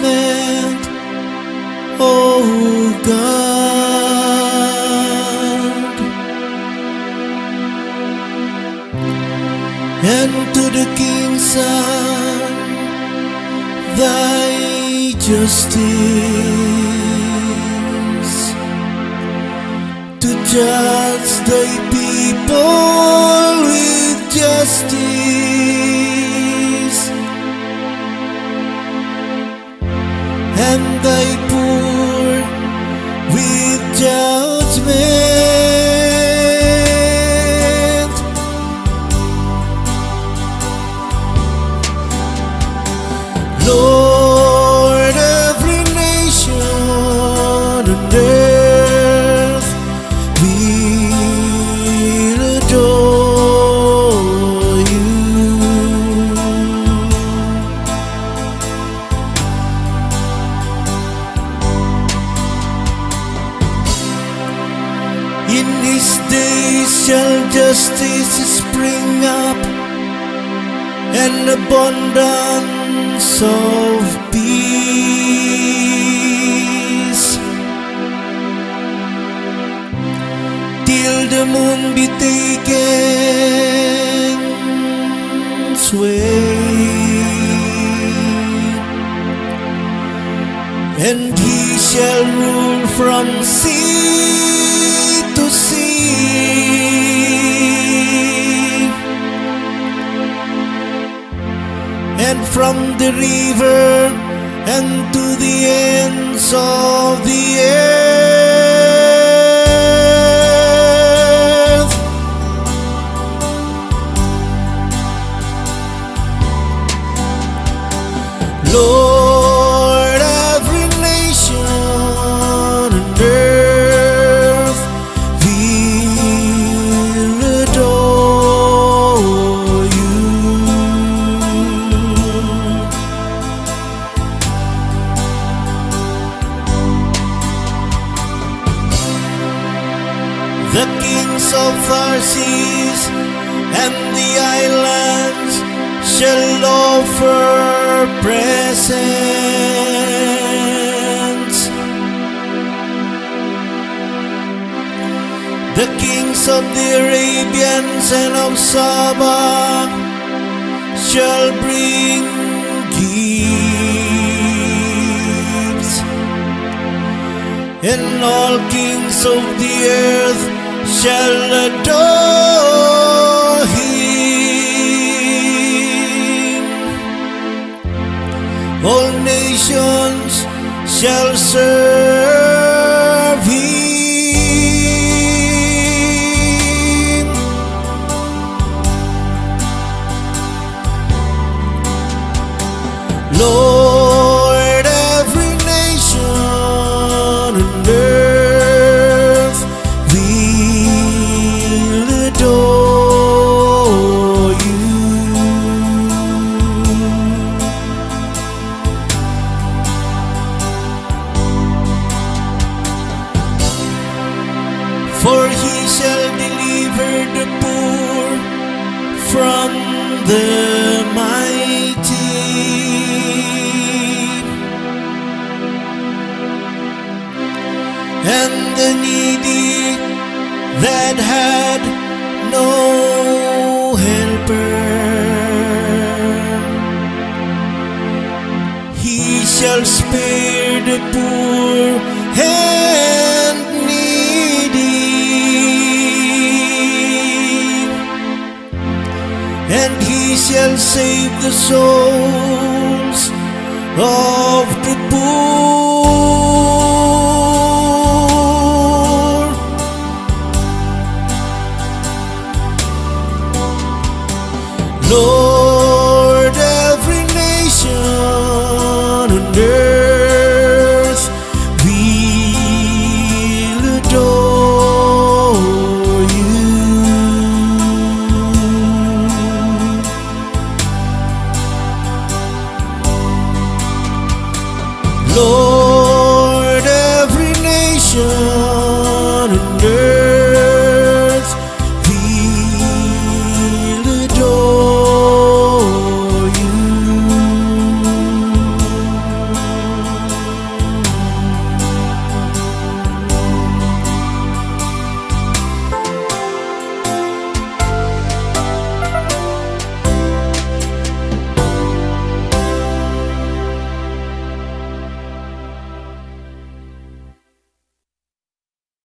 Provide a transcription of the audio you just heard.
judgment, O God, and to the King's Son thy justice, to judge thy people with justice, and thy poor with judgment. Lord, every nation on earth will adore you. In his days shall justice spring up, and abundance of peace, till the moon be taken sway, and he shall rule from sea to sea, and from the river and to the ends of the earth. Lord, every nation on earth will adore you. The kings of Tarsus and the islands shall offer presents. The kings of the Arabians and of Saba shall bring gifts, and all kings of the earth shall adore him. All nations shall serve him. Lord, every nation on earth will adore you. For he shall deliver the poor from the mighty, and the needy that had no helper. He shall spare the poor and needy, and he shall save the souls of the poor. Lord,